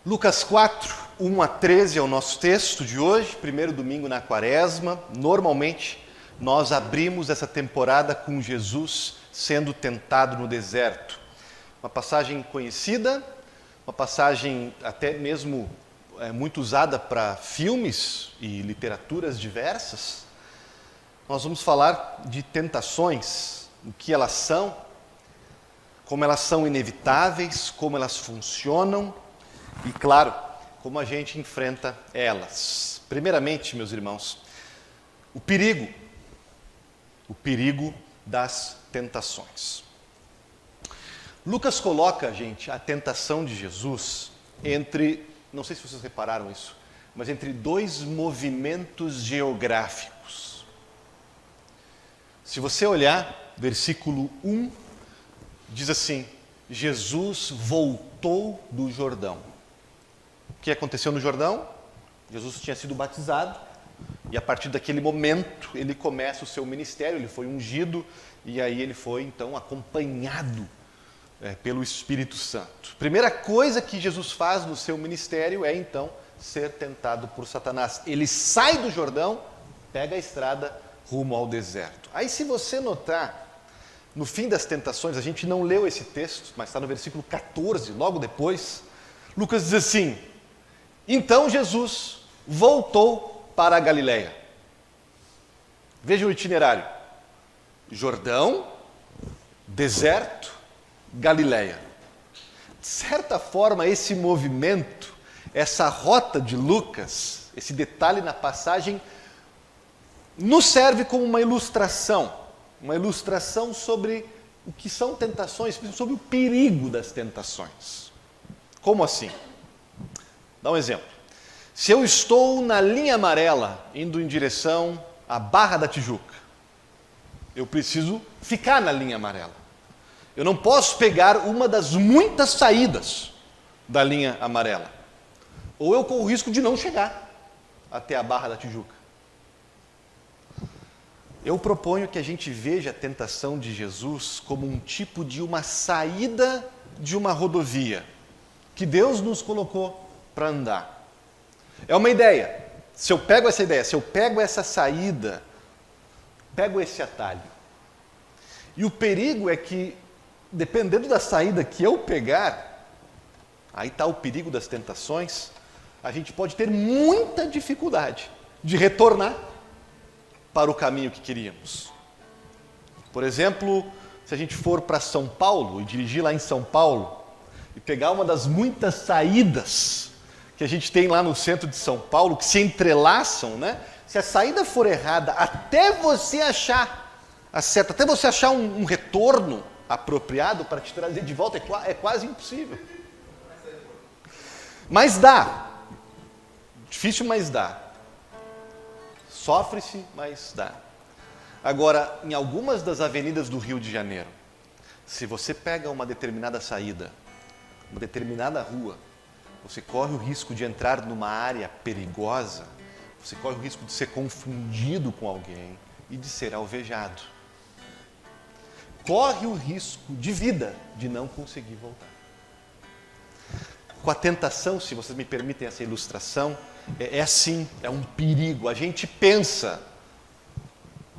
Lucas 4, 1 a 13 é o nosso texto de hoje, primeiro domingo na Quaresma. Normalmente, nós abrimos essa temporada com Jesus sendo tentado no deserto. Uma passagem conhecida, uma passagem até mesmo muito usada para filmes e literaturas diversas. Nós vamos falar de tentações, o que elas são, como elas são inevitáveis, como elas funcionam e, claro, como a gente enfrenta elas. Primeiramente, meus irmãos, o perigo das tentações. Lucas coloca, gente, a tentação de Jesus entre, não sei se vocês repararam isso, mas entre dois movimentos geográficos. Se você olhar, versículo 1, diz assim: Jesus voltou do Jordão. O que aconteceu no Jordão? Jesus tinha sido batizado e a partir daquele momento ele começa o seu ministério, ele foi ungido e aí ele foi então acompanhado pelo Espírito Santo. Primeira coisa que Jesus faz no seu ministério é então ser tentado por Satanás. Ele sai do Jordão, pega a estrada rumo ao deserto. Aí se você notar, no fim das tentações, a gente não leu esse texto, mas está no versículo 14, logo depois, Lucas diz assim: então Jesus voltou para a Galileia. Veja o itinerário: Jordão, deserto, Galileia. De certa forma, esse movimento, essa rota de Lucas, esse detalhe na passagem, nos serve como uma ilustração sobre o que são tentações, sobre o perigo das tentações. Como assim? Dá um exemplo. Se eu estou na linha amarela, indo em direção à Barra da Tijuca, eu preciso ficar na linha amarela. Eu não posso pegar uma das muitas saídas da linha amarela. Ou eu corro o risco de não chegar até a Barra da Tijuca. Eu proponho que a gente veja a tentação de Jesus como um tipo de uma saída de uma rodovia que Deus nos colocou para andar. É uma ideia. Se eu pego essa ideia, se eu pego essa saída, pego esse atalho. E o perigo é que, dependendo da saída que eu pegar, aí está o perigo das tentações, a gente pode ter muita dificuldade de retornar para o caminho que queríamos. Por exemplo, se a gente for para São Paulo e dirigir lá em São Paulo e pegar uma das muitas saídas que a gente tem lá no centro de São Paulo, que se entrelaçam, né? Se a saída for errada, até você achar a seta, até você achar um retorno apropriado para te trazer de volta, é quase impossível. Mas dá. Difícil, mas dá. Sofre-se, mas dá. Agora, em algumas das avenidas do Rio de Janeiro, se você pega uma determinada saída, uma determinada rua, você corre o risco de entrar numa área perigosa, você corre o risco de ser confundido com alguém e de ser alvejado. Corre o risco de vida de não conseguir voltar. Com a tentação, se vocês me permitem essa ilustração, é assim, é um perigo. A gente pensa,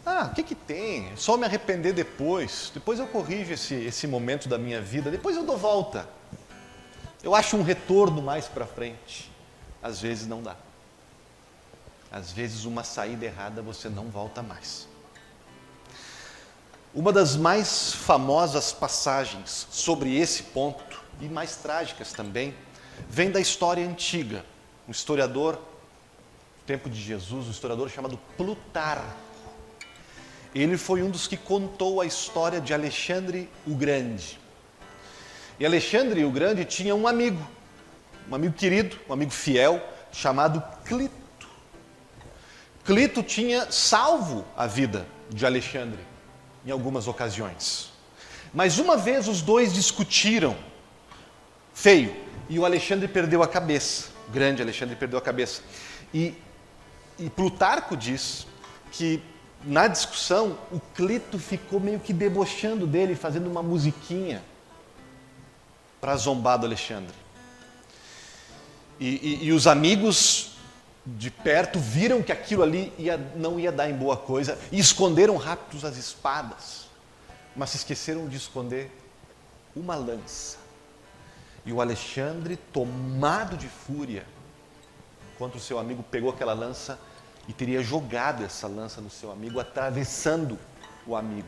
o que tem? É só me arrepender depois eu corrijo esse momento da minha vida, depois eu dou volta. Eu acho um retorno mais para frente. Às vezes não dá. Às vezes uma saída errada você não volta mais. Uma das mais famosas passagens sobre esse ponto, e mais trágicas também, vem da história antiga. Um historiador, no tempo de Jesus, um historiador chamado Plutarco. Ele foi um dos que contou a história de Alexandre o Grande. E Alexandre o Grande tinha um amigo querido, um amigo fiel, chamado Clito. Clito tinha salvo a vida de Alexandre em algumas ocasiões. Mas uma vez os dois discutiram feio e o Alexandre perdeu a cabeça. O grande Alexandre perdeu a cabeça. E Plutarco diz que na discussão o Clito ficou meio que debochando dele, fazendo uma musiquinha para zombar do Alexandre. E os amigos de perto viram que aquilo ali não ia dar em boa coisa e esconderam rápidos as espadas, mas se esqueceram de esconder uma lança. E o Alexandre, tomado de fúria contra o seu amigo, pegou aquela lança e teria jogado essa lança no seu amigo, atravessando o amigo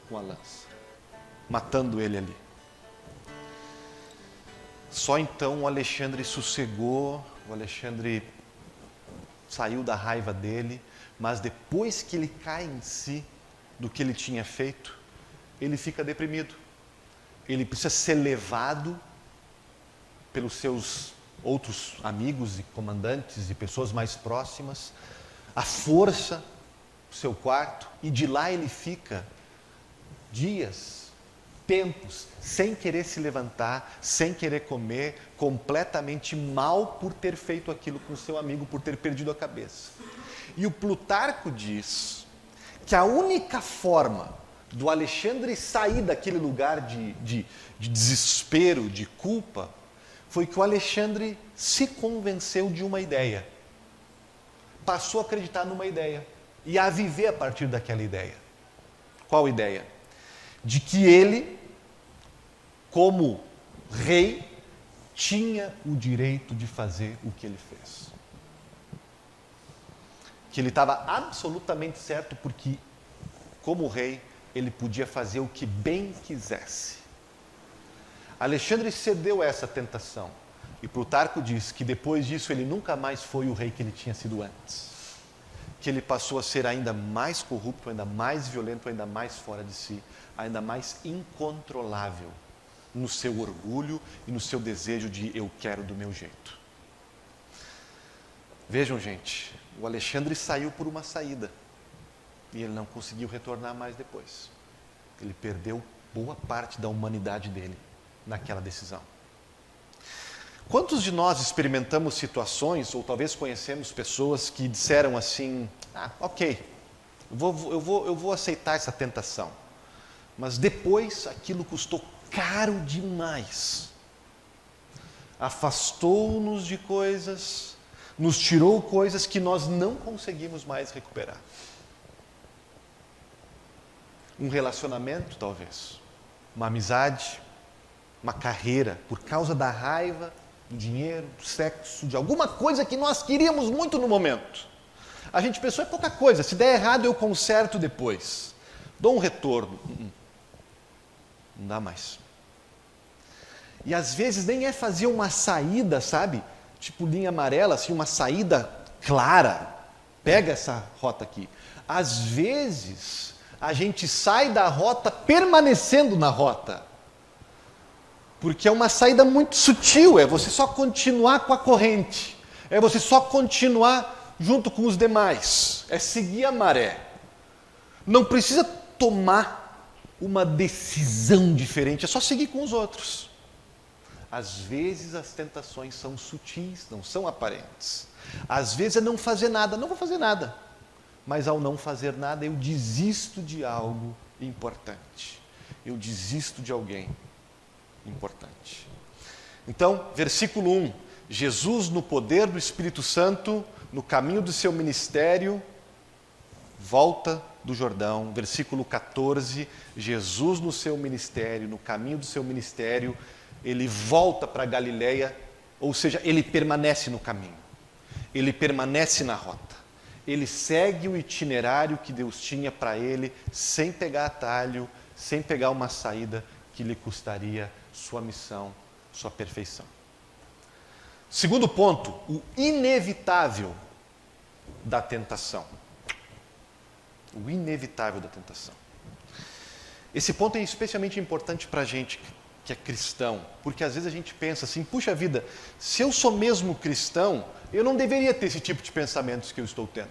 com a lança, matando ele ali. Só então o Alexandre sossegou, o Alexandre saiu da raiva dele, mas depois que ele cai em si do que ele tinha feito, ele fica deprimido. Ele precisa ser levado pelos seus outros amigos e comandantes e pessoas mais próximas, à força, para o seu quarto, e de lá ele fica dias, tempos, sem querer se levantar, sem querer comer, completamente mal por ter feito aquilo com seu amigo, por ter perdido a cabeça. E o Plutarco diz que a única forma do Alexandre sair daquele lugar de desespero, de culpa, foi que o Alexandre se convenceu de uma ideia. Passou a acreditar numa ideia e a viver a partir daquela ideia. Qual ideia? De que ele, como rei, tinha o direito de fazer o que ele fez. Que ele estava absolutamente certo porque, como rei, ele podia fazer o que bem quisesse. Alexandre cedeu a essa tentação. E Plutarco diz que depois disso ele nunca mais foi o rei que ele tinha sido antes. Que ele passou a ser ainda mais corrupto, ainda mais violento, ainda mais fora de si, ainda mais incontrolável no seu orgulho e no seu desejo de eu quero do meu jeito. Vejam, gente, o Alexandre saiu por uma saída e ele não conseguiu retornar mais depois. Ele perdeu boa parte da humanidade dele naquela decisão. Quantos de nós experimentamos situações, ou talvez conhecemos pessoas que disseram assim, ok, eu vou aceitar essa tentação, mas depois aquilo custou caro demais. Afastou-nos de coisas, nos tirou coisas que nós não conseguimos mais recuperar. Um relacionamento, talvez, uma amizade, uma carreira, por causa da raiva, do dinheiro, do sexo, de alguma coisa que nós queríamos muito no momento. A gente pensou, é pouca coisa, se der errado eu conserto depois. Dou um retorno. Não dá mais. E às vezes nem é fazer uma saída, sabe? Tipo linha amarela, assim, uma saída clara. Pega essa rota aqui. Às vezes a gente sai da rota permanecendo na rota. Porque é uma saída muito sutil, é você só continuar com a corrente, é você só continuar junto com os demais, é seguir a maré. Não precisa tomar uma decisão diferente, é só seguir com os outros. Às vezes as tentações são sutis, não são aparentes. Às vezes é não fazer nada, não vou fazer nada. Mas ao não fazer nada eu desisto de algo importante, eu desisto de alguém importante. Então, versículo 1, Jesus no poder do Espírito Santo, no caminho do seu ministério, volta do Jordão. Versículo 14, Jesus no seu ministério, no caminho do seu ministério, ele volta para Galileia, ou seja, ele permanece no caminho, ele permanece na rota, ele segue o itinerário que Deus tinha para ele, sem pegar atalho, sem pegar uma saída que lhe custaria sua missão, sua perfeição. Segundo ponto, o inevitável da tentação. O inevitável da tentação. Esse ponto é especialmente importante para a gente que é cristão, porque às vezes a gente pensa assim, puxa vida, se eu sou mesmo cristão, eu não deveria ter esse tipo de pensamentos que eu estou tendo.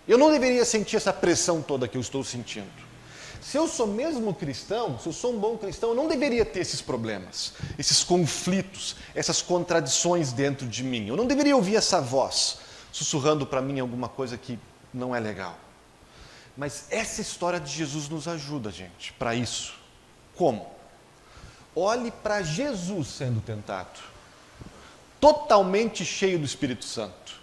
Eu não deveria sentir essa pressão toda que eu estou sentindo. Se eu sou mesmo cristão, se eu sou um bom cristão, eu não deveria ter esses problemas, esses conflitos, essas contradições dentro de mim. Eu não deveria ouvir essa voz sussurrando para mim alguma coisa que não é legal. Mas essa história de Jesus nos ajuda, gente, para isso. Como? Olhe para Jesus sendo tentado. totalmente cheio do Espírito Santo,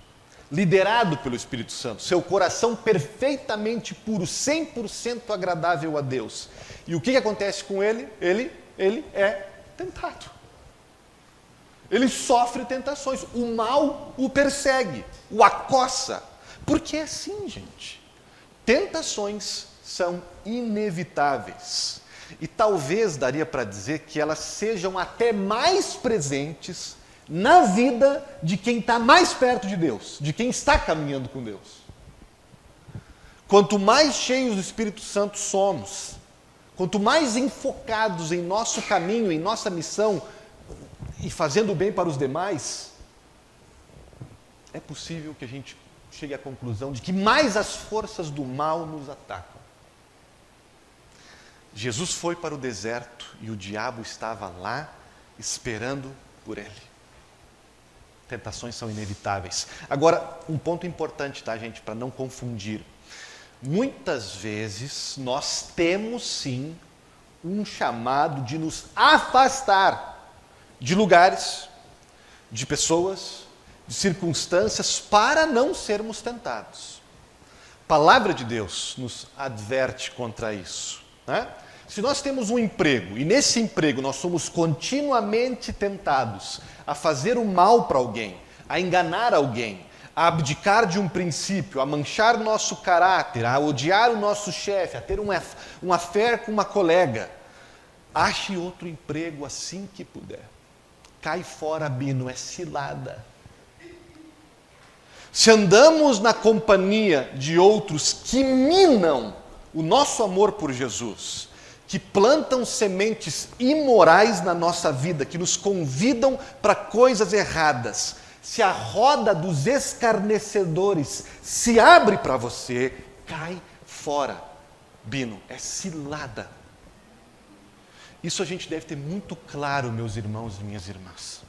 liderado pelo Espírito Santo, seu coração perfeitamente puro, 100% agradável a Deus. E o que acontece com ele? Ele é tentado. Ele sofre tentações, o mal o persegue, o acossa. Porque é assim, gente. Tentações são inevitáveis. E talvez daria para dizer que elas sejam até mais presentes na vida de quem está mais perto de Deus, de quem está caminhando com Deus. Quanto mais cheios do Espírito Santo somos, quanto mais enfocados em nosso caminho, em nossa missão, e fazendo o bem para os demais, é possível que a gente chegue à conclusão de que mais as forças do mal nos atacam. Jesus foi para o deserto e o diabo estava lá esperando por ele. Tentações são inevitáveis. Agora, um ponto importante, tá, gente, para não confundir. Muitas vezes nós temos sim um chamado de nos afastar de lugares, de pessoas, de circunstâncias, para não sermos tentados. A palavra de Deus nos adverte contra isso, né? Se nós temos um emprego, e nesse emprego nós somos continuamente tentados a fazer o mal para alguém, a enganar alguém, a abdicar de um princípio, a manchar nosso caráter, a odiar o nosso chefe, a ter um affair com uma colega, ache outro emprego assim que puder. Cai fora, Bino, é cilada. Se andamos na companhia de outros que minam o nosso amor por Jesus, que plantam sementes imorais na nossa vida, que nos convidam para coisas erradas, se a roda dos escarnecedores se abre para você, cai fora. Bino, é cilada. Isso a gente deve ter muito claro, meus irmãos e minhas irmãs.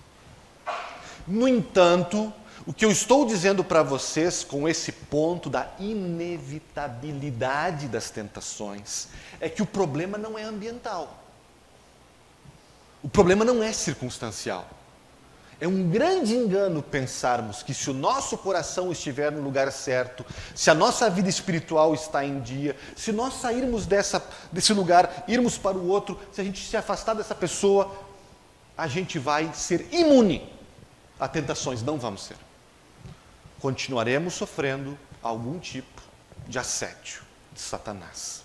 No entanto, o que eu estou dizendo para vocês com esse ponto da inevitabilidade das tentações é que o problema não é ambiental. O problema não é circunstancial. É um grande engano pensarmos que se o nosso coração estiver no lugar certo, se a nossa vida espiritual está em dia, se nós sairmos desse lugar, irmos para o outro, se a gente se afastar dessa pessoa, a gente vai ser imune a tentações. Não vamos ser. Continuaremos sofrendo algum tipo de assédio de Satanás.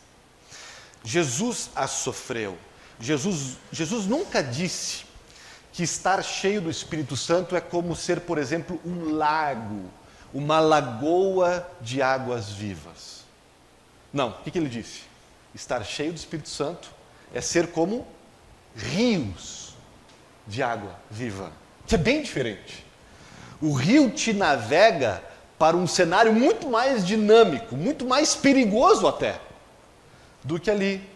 Jesus as sofreu. Jesus nunca disse que estar cheio do Espírito Santo é como ser, por exemplo, um lago, uma lagoa de águas vivas. Não, o que ele disse? Estar cheio do Espírito Santo é ser como rios de água viva, que é bem diferente. O rio te navega para um cenário muito mais dinâmico, muito mais perigoso até, do que ali,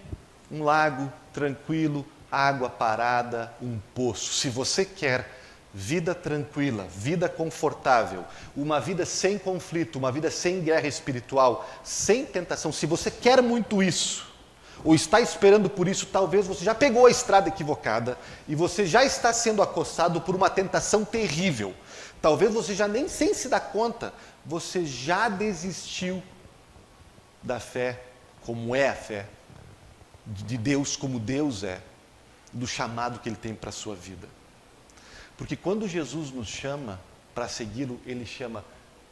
um lago tranquilo, água parada, um poço. Se você quer vida tranquila, vida confortável, uma vida sem conflito, uma vida sem guerra espiritual, sem tentação, se você quer muito isso, ou está esperando por isso, talvez você já pegou a estrada equivocada e você já está sendo acossado por uma tentação terrível. Talvez você já nem sem se dar conta, você já desistiu da fé, como é a fé, de Deus como Deus é, do chamado que Ele tem para a sua vida. Porque quando Jesus nos chama para segui-lo, Ele chama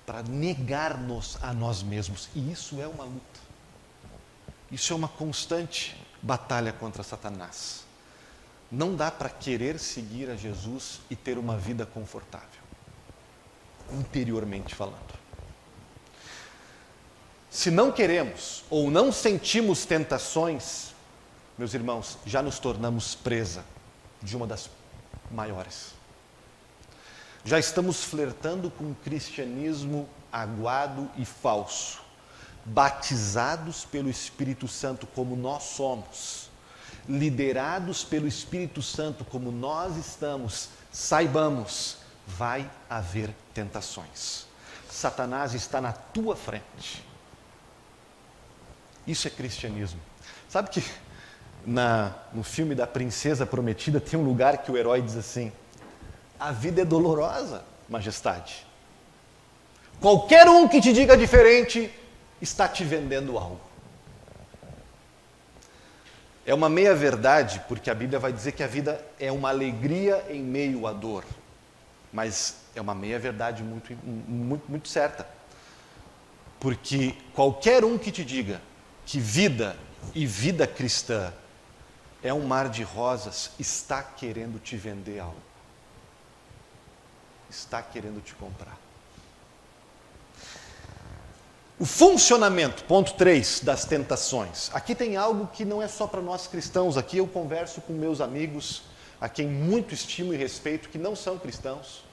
para negar-nos a nós mesmos. E isso é uma luta. Isso é uma constante batalha contra Satanás. Não dá para querer seguir a Jesus e ter uma vida confortável, interiormente falando. Se não queremos ou não sentimos tentações, meus irmãos, já nos tornamos presa de uma das maiores. Já estamos flertando com um cristianismo aguado e falso, batizados pelo Espírito Santo como nós somos, liderados pelo Espírito Santo como nós estamos, saibamos, vai haver tentações. Satanás está na tua frente. Isso é cristianismo. Sabe que no filme da Princesa Prometida tem um lugar que o herói diz assim: A vida é dolorosa, majestade. Qualquer um que te diga diferente está te vendendo algo. É uma meia-verdade, porque a Bíblia vai dizer que a vida é uma alegria em meio à dor. Mas é uma meia-verdade muito certa. Porque qualquer um que te diga que vida e vida cristã é um mar de rosas, está querendo te vender algo. Está querendo te comprar. O funcionamento, ponto 3, das tentações. Aqui tem algo que não é só para nós cristãos. Aqui eu converso com meus amigos, a quem muito estimo e respeito, que não são cristãos,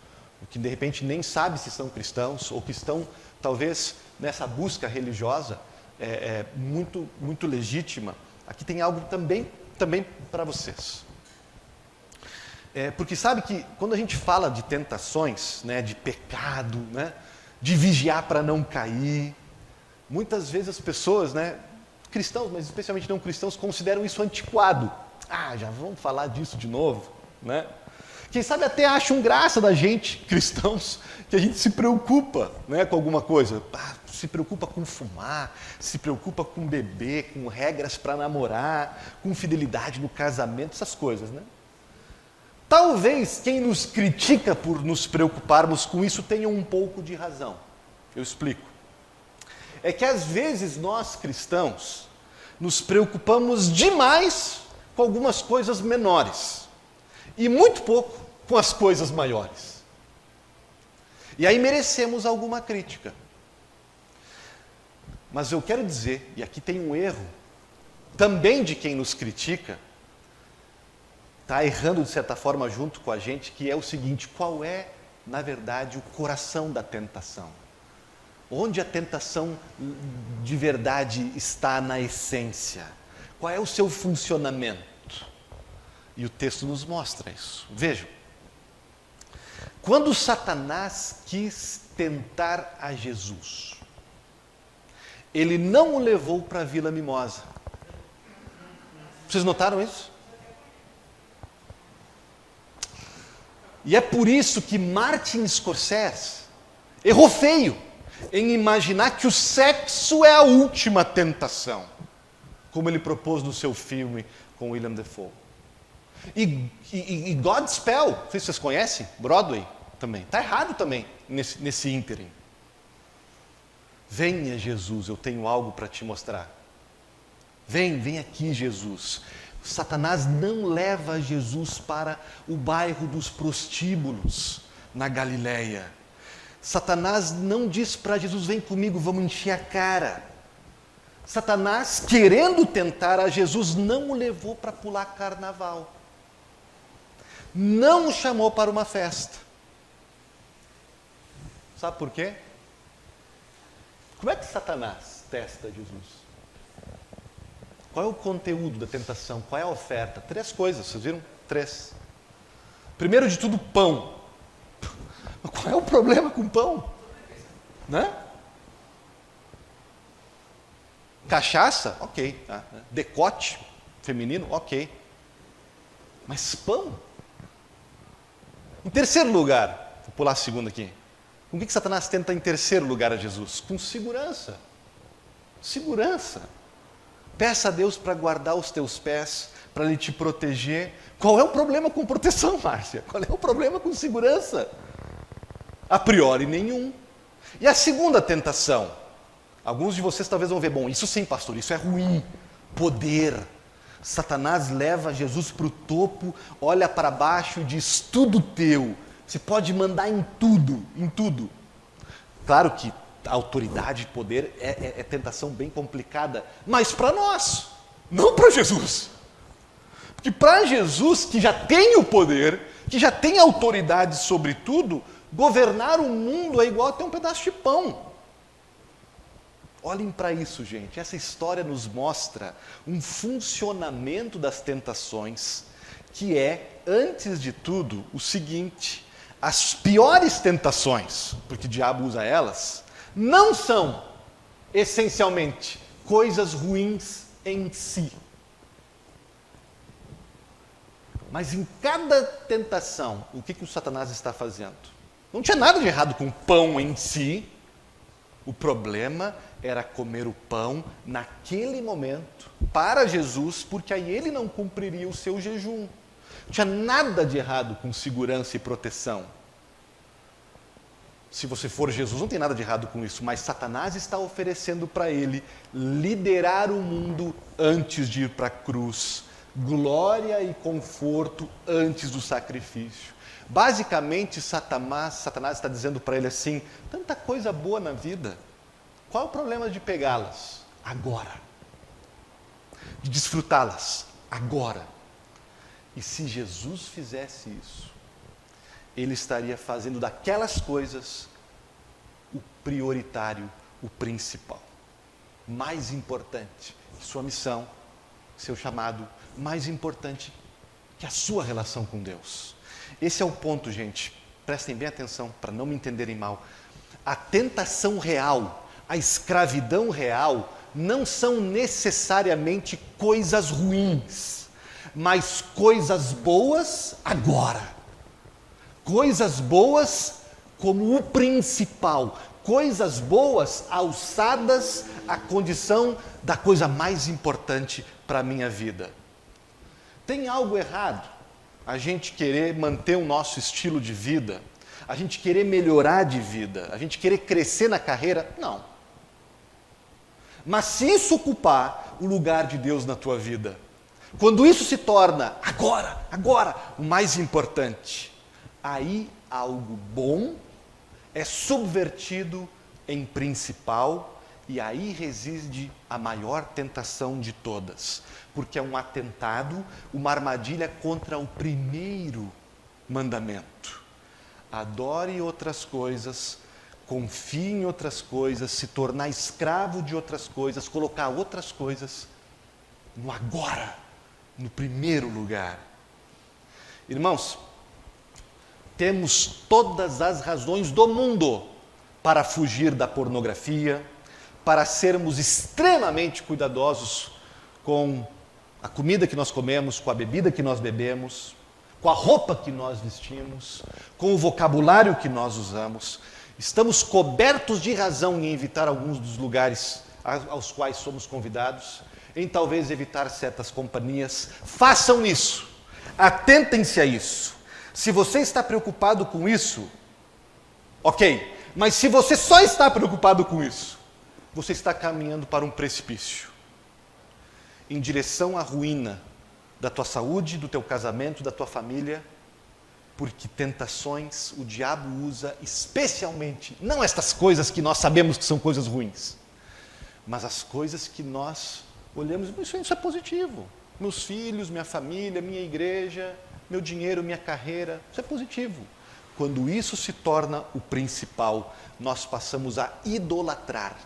que de repente nem sabem se são cristãos, ou que estão, talvez, nessa busca religiosa muito legítima. Aqui tem algo também para vocês. Porque sabe que quando a gente fala de tentações, né, de pecado, né, de vigiar para não cair, muitas vezes as pessoas, né, cristãos, mas especialmente não cristãos, consideram isso antiquado. Já vamos falar disso de novo, né? Quem sabe até acham graça da gente, cristãos, que a gente se preocupa, né, com alguma coisa. Se preocupa com fumar, se preocupa com beber, com regras para namorar, com fidelidade no casamento, essas coisas, né? Talvez quem nos critica por nos preocuparmos com isso tenha um pouco de razão. Eu explico. É que às vezes nós cristãos nos preocupamos demais com algumas coisas menores e muito pouco com as coisas maiores. E aí merecemos alguma crítica. Mas eu quero dizer, e aqui tem um erro, também de quem nos critica, está errando de certa forma junto com a gente, que é o seguinte: qual é, na verdade, o coração da tentação? Onde a tentação de verdade está na essência? Qual é o seu funcionamento? E o texto nos mostra isso. Vejam, quando Satanás quis tentar a Jesus, ele não o levou para a Vila Mimosa. Vocês notaram isso? E é por isso que Martin Scorsese errou feio em imaginar que o sexo é a última tentação, como ele propôs no seu filme com William Dafoe. E Godspell, não sei se vocês conhecem, Broadway também, está errado também nesse ínterim. Venha, Jesus, eu tenho algo para te mostrar. Vem aqui, Jesus. Satanás não leva Jesus para o bairro dos prostíbulos, na Galileia. Satanás não diz para Jesus: vem comigo, vamos encher a cara. Satanás, querendo tentar a Jesus, não o levou para pular carnaval. Não o chamou para uma festa. Sabe por quê? Como é que Satanás testa Jesus? Qual é o conteúdo da tentação? Qual é a oferta? 3 coisas, vocês viram? 3. Primeiro de tudo, pão. Qual é o problema com pão? Né? Cachaça? Ok. Tá. Decote feminino? Ok. Mas pão? Em terceiro lugar, vou pular a segunda aqui. Com o que Satanás tenta em terceiro lugar a Jesus? Com segurança. Segurança. Peça a Deus para guardar os teus pés, para Ele te proteger. Qual é o problema com proteção, Márcia? Qual é o problema com segurança? A priori, nenhum. E a segunda tentação? Alguns de vocês talvez vão ver: bom, isso sim, pastor, isso é ruim. Poder. Satanás leva Jesus para o topo, olha para baixo e diz: tudo teu. Você pode mandar em tudo, em tudo. Claro que a autoridade e poder é tentação bem complicada, mas para nós, não para Jesus. Porque para Jesus, que já tem o poder, que já tem autoridade sobre tudo, governar o mundo é igual a ter um pedaço de pão. Olhem para isso, gente. Essa história nos mostra um funcionamento das tentações que é, antes de tudo, o seguinte: as piores tentações, porque o diabo usa elas, não são, essencialmente, coisas ruins em si. Mas em cada tentação, o que o Satanás está fazendo? Não tinha nada de errado com o pão em si. O problema era comer o pão naquele momento, para Jesus, porque aí ele não cumpriria o seu jejum. Não tinha nada de errado com segurança e proteção. Se você for Jesus, não tem nada de errado com isso, mas Satanás está oferecendo para ele liderar o mundo antes de ir para a cruz. Glória e conforto antes do sacrifício. Basicamente, Satanás está dizendo para ele assim, tanta coisa boa na vida, qual é o problema de pegá-las? Agora. De desfrutá-las? Agora. E se Jesus fizesse isso, ele estaria fazendo daquelas coisas o prioritário, o principal. Mais importante que sua missão, seu chamado, mais importante que a sua relação com Deus. Esse é o ponto, gente. Prestem bem atenção para não me entenderem mal. A tentação real, a escravidão real, não são necessariamente coisas ruins, mas coisas boas agora. Coisas boas como o principal, coisas boas alçadas à condição da coisa mais importante para a minha vida. Tem algo errado a gente querer manter o nosso estilo de vida, a gente querer melhorar de vida, a gente querer crescer na carreira? Não. Mas se isso ocupar o lugar de Deus na tua vida, quando isso se torna agora, o mais importante, aí algo bom é subvertido em principal e aí reside a maior tentação de todas, porque é um atentado, uma armadilha contra o primeiro mandamento. Adore outras coisas, confie em outras coisas, se tornar escravo de outras coisas, colocar outras coisas no agora, no primeiro lugar. Irmãos, temos todas as razões do mundo para fugir da pornografia, para sermos extremamente cuidadosos com a comida que nós comemos, com a bebida que nós bebemos, com a roupa que nós vestimos, com o vocabulário que nós usamos. Estamos cobertos de razão em evitar alguns dos lugares aos quais somos convidados, em talvez evitar certas companhias. Façam isso, atentem-se a isso. Se você está preocupado com isso, ok, mas se você só está preocupado com isso, você está caminhando para um precipício, em direção à ruína da tua saúde, do teu casamento, da tua família, porque tentações o diabo usa especialmente, não estas coisas que nós sabemos que são coisas ruins, mas as coisas que nós olhamos, isso é positivo, meus filhos, minha família, minha igreja, meu dinheiro, minha carreira, isso é positivo. Quando isso se torna o principal, nós passamos a idolatrar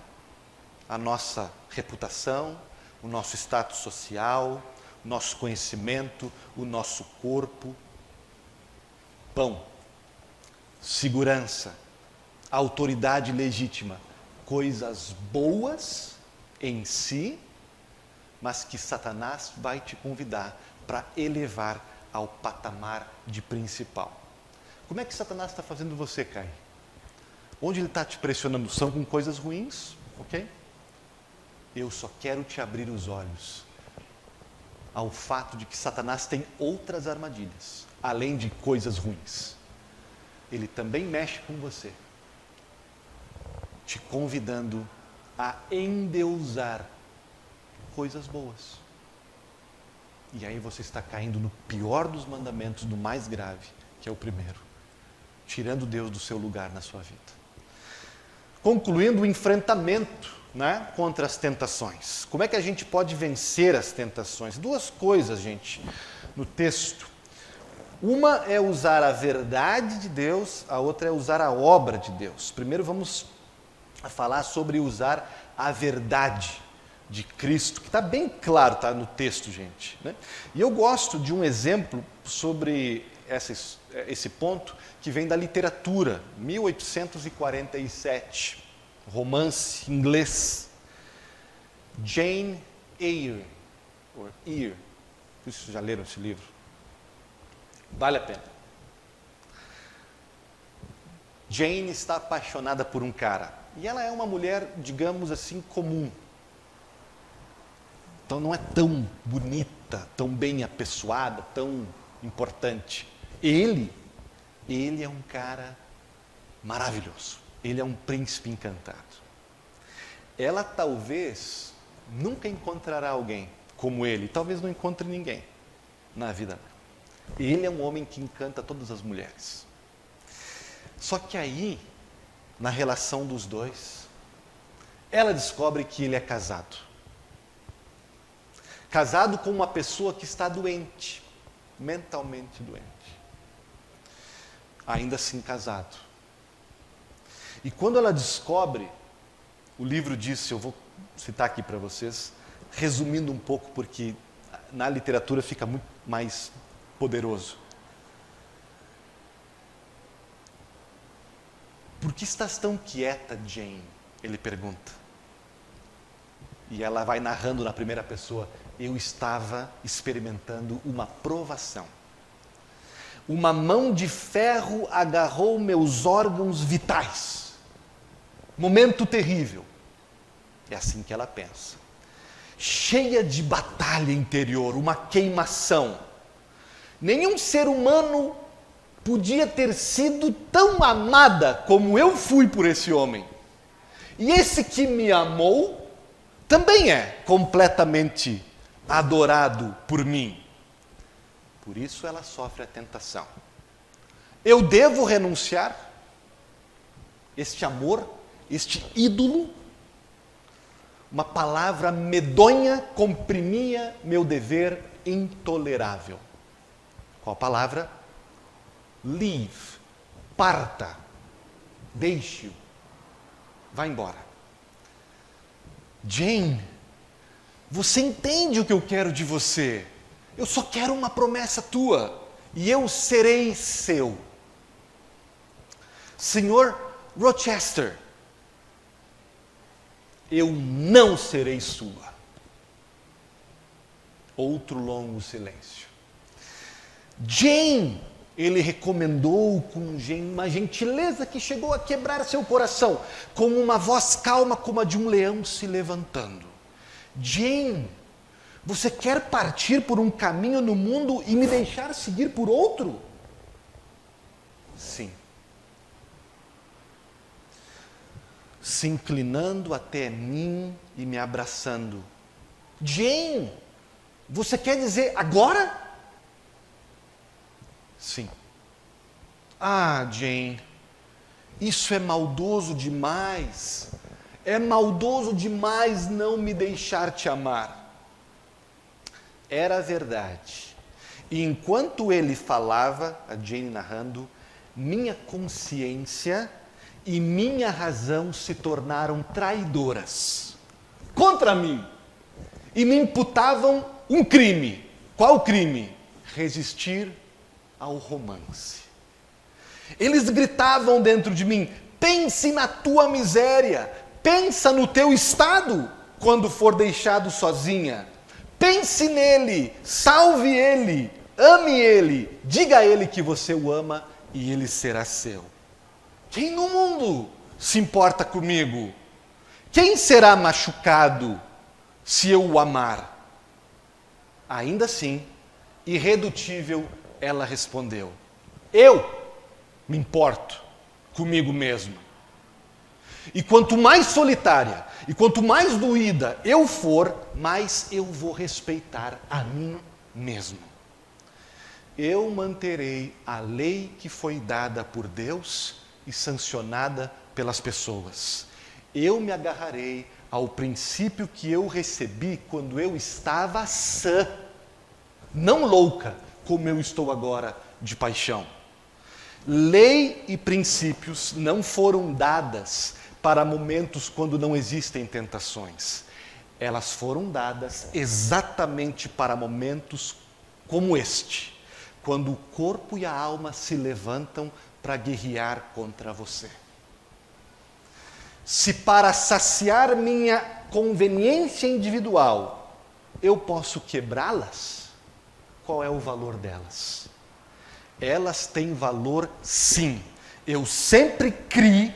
a nossa reputação, o nosso status social, o nosso conhecimento, o nosso corpo. Pão, segurança, autoridade legítima, coisas boas em si, mas que Satanás vai te convidar para elevar ao patamar de principal. Como é que Satanás está fazendo você cair? Onde ele está te pressionando? São com coisas ruins, ok? Eu só quero te abrir os olhos ao fato de que Satanás tem outras armadilhas, além de coisas ruins. Ele também mexe com você, te convidando a endeusar coisas boas. E aí você está caindo no pior dos mandamentos, no mais grave, que é o primeiro, tirando Deus do seu lugar na sua vida. Concluindo o enfrentamento, contra as tentações. Como é que a gente pode vencer as tentações? Duas coisas, gente, no texto. Uma é usar a verdade de Deus, a outra é usar a obra de Deus. Primeiro vamos falar sobre usar a verdade de Cristo, que está bem claro, está no texto, gente. E eu gosto de um exemplo sobre esse ponto que vem da literatura, 1847, romance inglês. Jane Eyre, vocês já leram esse livro? Vale a pena. Jane está apaixonada por um cara. E ela é uma mulher, digamos assim, comum. Então não é tão bonita, tão bem apessoada, tão importante. Ele é um cara maravilhoso. Ele é um príncipe encantado. Ela talvez nunca encontrará alguém como ele. Talvez não encontre ninguém na vida dela. Ele é um homem que encanta todas as mulheres. Só que aí, na relação dos dois, ela descobre que ele é casado. Casado com uma pessoa que está doente, mentalmente doente. Ainda assim casado. E quando ela descobre, o livro diz, eu vou citar aqui para vocês, resumindo um pouco, porque na literatura fica muito mais poderoso. Por que estás tão quieta, Jane? Ele pergunta. E ela vai narrando na primeira pessoa. Eu estava experimentando uma provação. Uma mão de ferro agarrou meus órgãos vitais. Momento terrível. É assim que ela pensa. Cheia de batalha interior, uma queimação. Nenhum ser humano podia ter sido tão amada como eu fui por esse homem. E esse que me amou também é completamente adorado por mim. Por isso ela sofre a tentação. Eu devo renunciar? Este amor, este ídolo, uma palavra medonha comprimia meu dever intolerável. Qual palavra? Leave. Parta. Deixe-o. Vá embora. Jane, você entende o que eu quero de você? Eu só quero uma promessa tua. E eu serei seu. Senhor Rochester, eu não serei sua. Outro longo silêncio. Jane, ele recomendou com uma gentileza que chegou a quebrar seu coração, com uma voz calma como a de um leão se levantando. Jane, você quer partir por um caminho no mundo e me deixar seguir por outro? Sim. Se inclinando até mim e me abraçando. Jane, você quer dizer agora? Sim. Ah, Jane, isso é maldoso demais. É maldoso demais não me deixar te amar. Era verdade. E enquanto ele falava, a Jane narrando, minha consciência e minha razão se tornaram traidoras contra mim e me imputavam um crime. Qual crime? Resistir ao romance. Eles gritavam dentro de mim: pense na tua miséria, pensa no teu estado quando for deixado sozinha. Pense nele, salve ele, ame ele, diga a ele que você o ama e ele será seu. Quem no mundo se importa comigo? Quem será machucado se eu o amar? Ainda assim, irredutível, ela respondeu: eu me importo comigo mesma. E quanto mais solitária, e quanto mais doída eu for, mais eu vou respeitar a mim mesmo. Eu manterei a lei que foi dada por Deus e sancionada pelas pessoas. Eu me agarrarei ao princípio que eu recebi quando eu estava sã, não louca, como eu estou agora de paixão. Lei e princípios não foram dadas para momentos quando não existem tentações. Elas foram dadas exatamente para momentos como este, quando o corpo e a alma se levantam para guerrear contra você. Se para saciar minha conveniência individual eu posso quebrá-las, qual é o valor delas? Elas têm valor, sim. Eu sempre criei.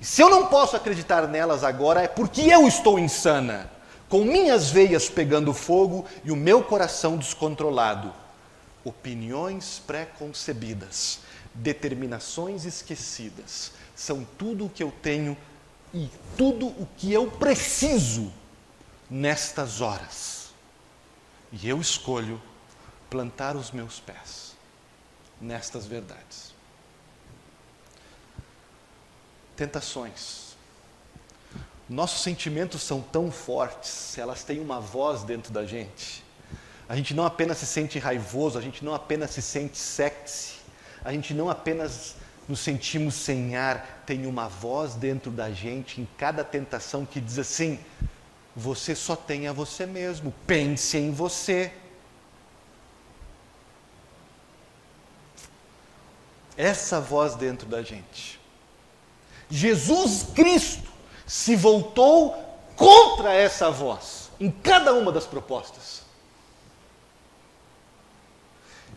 E se eu não posso acreditar nelas agora, é porque eu estou insana, com minhas veias pegando fogo e o meu coração descontrolado. Opiniões pré-concebidas, determinações esquecidas, são tudo o que eu tenho e tudo o que eu preciso nestas horas. E eu escolho plantar os meus pés nestas verdades. Tentações. Nossos sentimentos são tão fortes, elas têm uma voz dentro da gente. A gente não apenas se sente raivoso, a gente não apenas se sente sexy, a gente não apenas nos sentimos sem ar, tem uma voz dentro da gente em cada tentação que diz assim: você só tem a você mesmo, pense em você. Essa voz dentro da gente. Jesus Cristo se voltou contra essa voz em cada uma das propostas.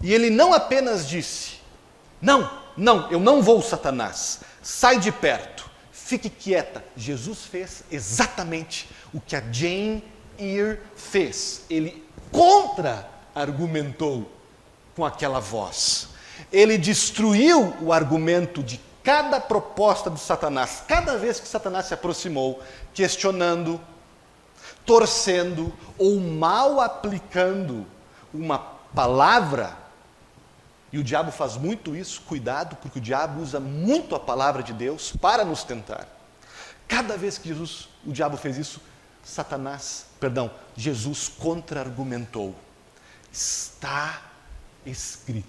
E ele não apenas disse: não, eu não vou, Satanás, sai de perto, fique quieta. Jesus fez exatamente o que a Jane Eyre fez. Ele contra-argumentou com aquela voz. Ele destruiu o argumento de cada proposta de Satanás, cada vez que Satanás se aproximou, questionando, torcendo ou mal aplicando uma palavra. E o diabo faz muito isso, cuidado, porque o diabo usa muito a palavra de Deus para nos tentar. Cada vez que o diabo fez isso, Jesus contra-argumentou. Está escrito.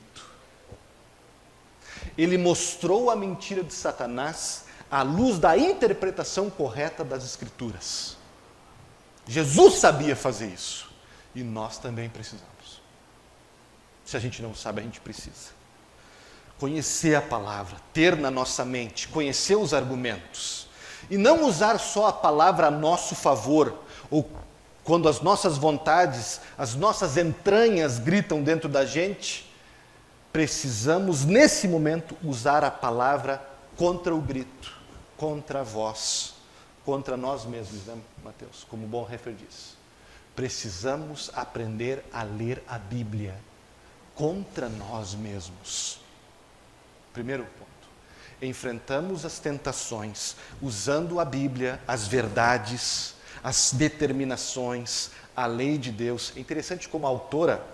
Ele mostrou a mentira de Satanás à luz da interpretação correta das Escrituras. Jesus sabia fazer isso. E nós também precisamos. Se a gente não sabe, a gente precisa. Conhecer a palavra, ter na nossa mente, conhecer os argumentos. E não usar só a palavra a nosso favor, ou quando as nossas vontades, as nossas entranhas gritam dentro da gente. Precisamos, nesse momento, usar a palavra contra o grito, contra a voz, contra nós mesmos, né, Mateus? Como o Bonhoeffer diz. Precisamos aprender a ler a Bíblia contra nós mesmos. Primeiro ponto. Enfrentamos as tentações usando a Bíblia, as verdades, as determinações, a lei de Deus. É interessante como a autora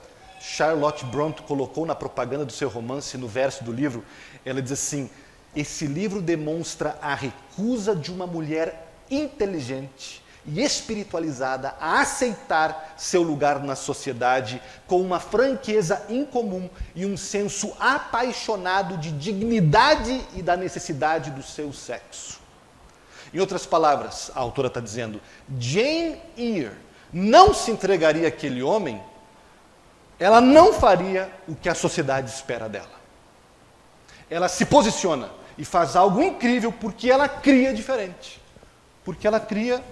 Charlotte Brontë colocou na propaganda do seu romance, no verso do livro, ela diz assim: esse livro demonstra a recusa de uma mulher inteligente e espiritualizada a aceitar seu lugar na sociedade com uma franqueza incomum e um senso apaixonado de dignidade e da necessidade do seu sexo. Em outras palavras, a autora está dizendo, Jane Eyre não se entregaria àquele homem, ela não faria o que a sociedade espera dela. Ela se posiciona e faz algo incrível porque ela cria diferente. Porque ela cria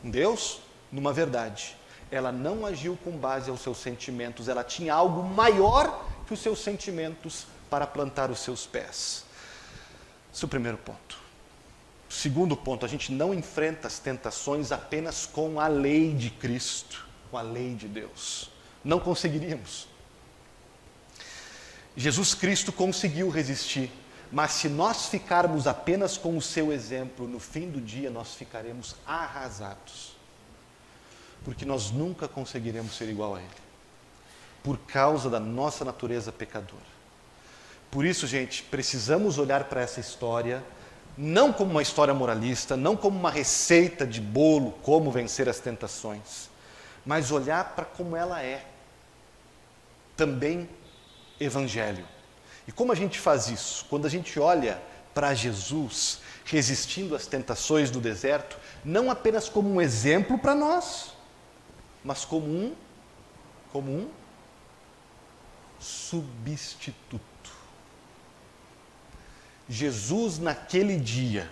em Deus, numa verdade. Ela não agiu com base aos seus sentimentos, ela tinha algo maior que os seus sentimentos para plantar os seus pés. Esse é o primeiro ponto. O segundo ponto, a gente não enfrenta as tentações apenas com a lei de Cristo, com a lei de Deus. Não conseguiríamos. Jesus Cristo conseguiu resistir, mas se nós ficarmos apenas com o seu exemplo, no fim do dia nós ficaremos arrasados. Porque nós nunca conseguiremos ser igual a Ele, por causa da nossa natureza pecadora. Por isso, gente, precisamos olhar para essa história, não como uma história moralista, não como uma receita de bolo, como vencer as tentações, mas olhar para como ela é. Também evangelho. E como a gente faz isso? Quando a gente olha para Jesus resistindo às tentações do deserto, não apenas como um exemplo para nós, mas como um substituto. Jesus, naquele dia,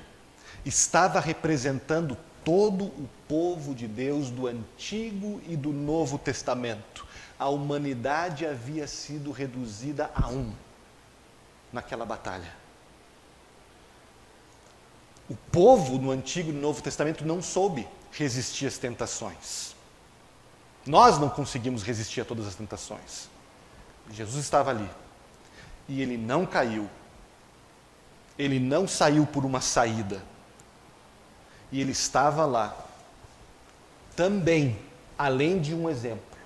estava representando todo o povo de Deus do Antigo e do Novo Testamento. A humanidade havia sido reduzida a um. naquela batalha. O povo no Antigo e no Novo Testamento não soube resistir às tentações. Nós não conseguimos resistir a todas as tentações. Jesus estava ali. E ele não caiu. Ele não saiu por uma saída. E ele estava lá, também, além de um exemplo,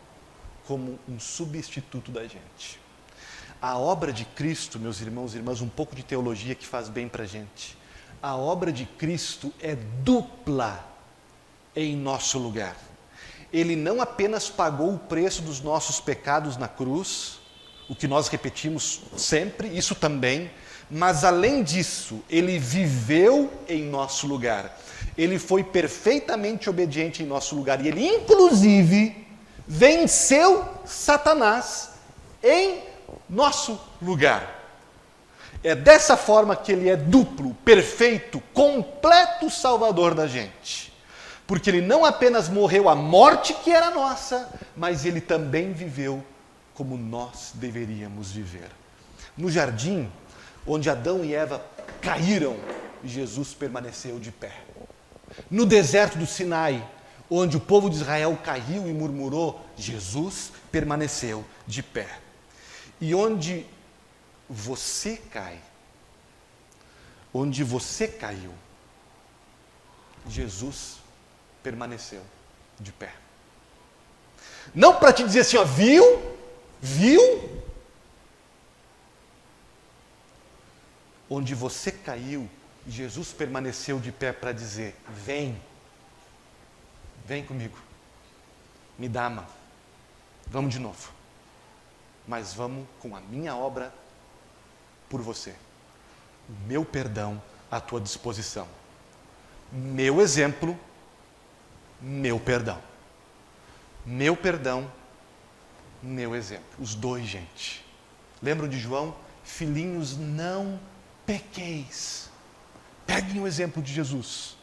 como um substituto da gente. A obra de Cristo, meus irmãos e irmãs, um pouco de teologia que faz bem para a gente. A obra de Cristo é dupla em nosso lugar. Ele não apenas pagou o preço dos nossos pecados na cruz, o que nós repetimos sempre, isso também, mas além disso, ele viveu em nosso lugar. Ele foi perfeitamente obediente em nosso lugar. E ele, inclusive, venceu Satanás em nosso lugar. É dessa forma que ele é duplo, perfeito, completo salvador da gente. Porque ele não apenas morreu a morte que era nossa, mas ele também viveu como nós deveríamos viver. No jardim, onde Adão e Eva caíram, Jesus permaneceu de pé. No deserto do Sinai, onde o povo de Israel caiu e murmurou, Jesus permaneceu de pé. E onde você cai, onde você caiu, Jesus permaneceu de pé. Não para te dizer assim, ó, viu? Onde você caiu, Jesus permaneceu de pé para dizer, vem comigo, me dá a mão, vamos de novo, mas vamos com a minha obra por você, o meu perdão à tua disposição, meu exemplo, meu perdão, meu exemplo, os dois, gente. Lembram de João? Filhinhos, não pequeis. Peguem o exemplo de Jesus.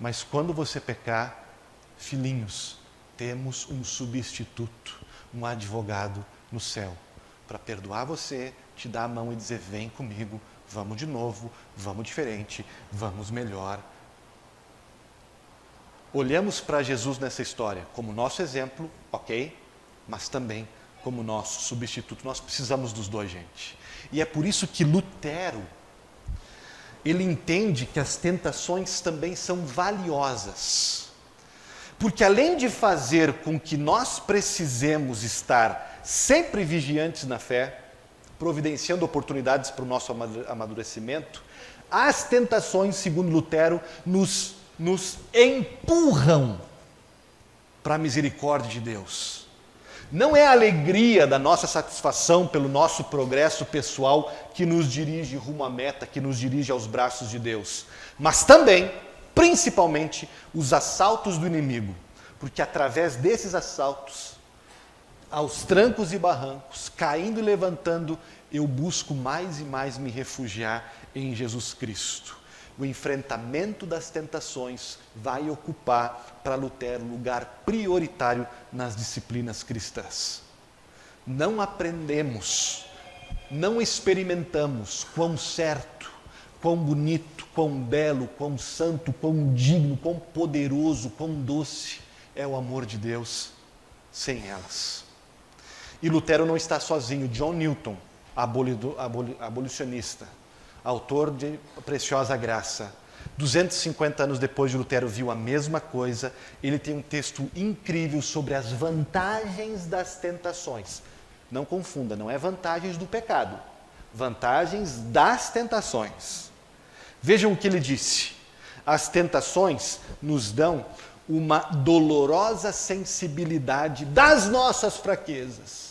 Mas quando você pecar, filhinhos, temos um substituto, um advogado no céu, para perdoar você, te dar a mão e dizer, vem comigo, vamos de novo, vamos diferente, vamos melhor. Olhamos para Jesus nessa história como nosso exemplo, ok, mas também como nosso substituto. Nós precisamos dos dois, gente. E é por isso que Lutero, ele entende que as tentações também são valiosas. Porque além de fazer com que nós precisemos estar sempre vigiantes na fé, providenciando oportunidades para o nosso amadurecimento, as tentações, segundo Lutero, nos empurram para a misericórdia de Deus. Não é a alegria da nossa satisfação pelo nosso progresso pessoal que nos dirige rumo à meta, que nos dirige aos braços de Deus, mas também, principalmente, os assaltos do inimigo, porque através desses assaltos, aos trancos e barrancos, caindo e levantando, eu busco mais e mais me refugiar em Jesus Cristo. O enfrentamento das tentações vai ocupar para Lutero lugar prioritário nas disciplinas cristãs. Não aprendemos, não experimentamos quão certo, quão bonito, quão belo, quão santo, quão digno, quão poderoso, quão doce é o amor de Deus sem elas. E Lutero não está sozinho. John Newton, abolicionista, autor de Preciosa Graça, 250 anos depois de Lutero viu a mesma coisa. Ele tem um texto incrível sobre as vantagens das tentações. Não confunda, não é vantagens do pecado, vantagens das tentações. Vejam o que ele disse: as tentações nos dão uma dolorosa sensibilidade das nossas fraquezas.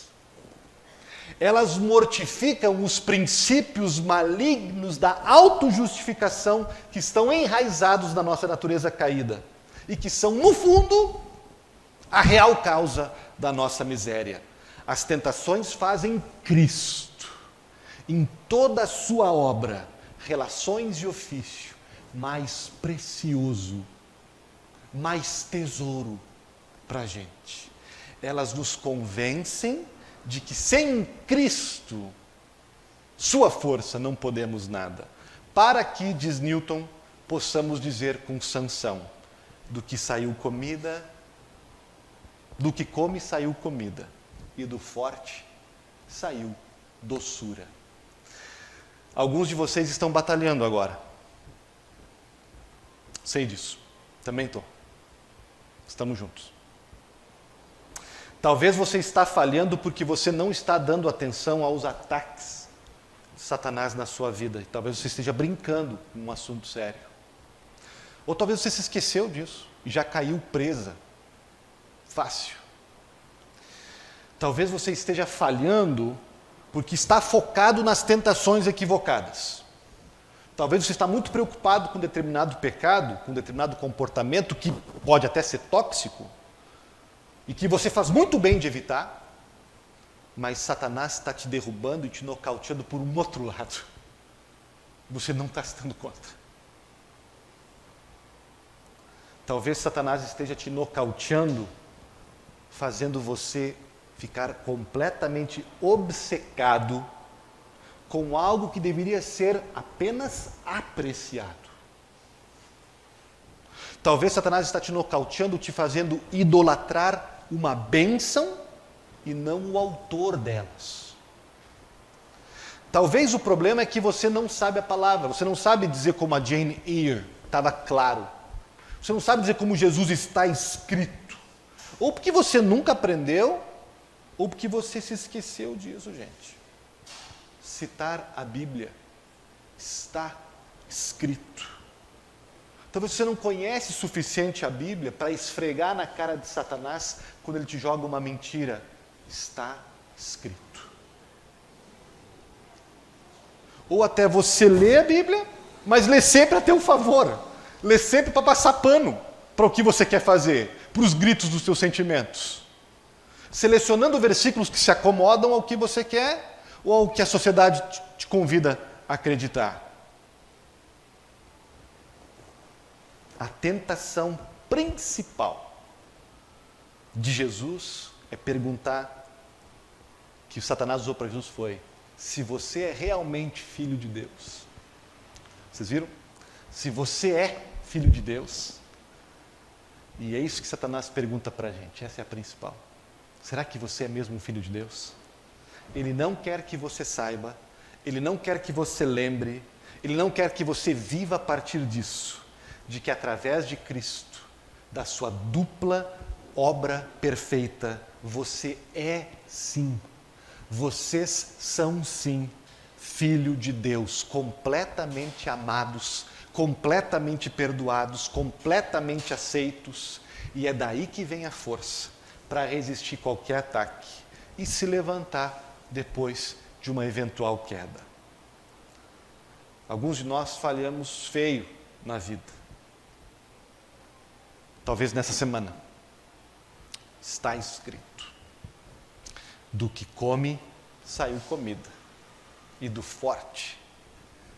Elas mortificam os princípios malignos da autojustificação que estão enraizados na nossa natureza caída e que são, no fundo, a real causa da nossa miséria. As tentações fazem Cristo, em toda a sua obra, relações e ofício, mais precioso, mais tesouro para a gente. Elas nos convencem de que sem Cristo sua força não podemos nada. Para que, diz Newton, possamos dizer com Sansão, do que saiu comida, do que come saiu comida, e do forte saiu doçura. Alguns de vocês estão batalhando agora. Sei disso. Também estou. Estamos juntos. Talvez você está falhando porque você não está dando atenção aos ataques de Satanás na sua vida. E talvez você esteja brincando com um assunto sério. Ou talvez você se esqueceu disso e já caiu presa. Fácil. Talvez você esteja falhando porque está focado nas tentações equivocadas. Talvez você está muito preocupado com determinado pecado, com determinado comportamento que pode até ser tóxico e que você faz muito bem de evitar, mas Satanás está te derrubando e te nocauteando por um outro lado. Você não está se dando conta. Talvez Satanás esteja te nocauteando, fazendo você ficar completamente obcecado com algo que deveria ser apenas apreciado. Talvez Satanás está te nocauteando, te fazendo idolatrar uma bênção e não o autor delas. Talvez o problema é que você não sabe a palavra, você não sabe dizer como a Jane Eyre, estava claro. Você não sabe dizer como Jesus está escrito. Ou porque você nunca aprendeu, ou porque você se esqueceu disso, gente. Citar a Bíblia está escrito. Talvez você não conhece o suficiente a Bíblia para esfregar na cara de Satanás quando ele te joga uma mentira. Está escrito. Ou até você lê a Bíblia, mas lê sempre a teu favor. Lê sempre para passar pano para o que você quer fazer, para os gritos dos teus sentimentos. Selecionando versículos que se acomodam ao que você quer ou ao que a sociedade te convida a acreditar. A tentação principal de Jesus é perguntar, que o Satanás usou para Jesus foi, se você é realmente filho de Deus. Vocês viram? Se você é filho de Deus, e é isso que Satanás pergunta para a gente, essa é a principal. Será que você é mesmo um filho de Deus? Ele não quer que você saiba, ele não quer que você lembre, ele não quer que você viva a partir disso, de que através de Cristo, da sua dupla obra perfeita, você é sim, vocês são sim, filho de Deus, completamente amados, completamente perdoados, completamente aceitos, e é daí que vem a força para resistir qualquer ataque e se levantar depois de uma eventual queda. Alguns de nós falhamos feio na vida. Talvez nessa semana. Está escrito: do que come saiu comida, e do forte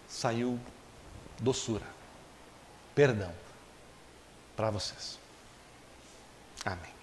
saiu doçura, perdão para vocês. Amém.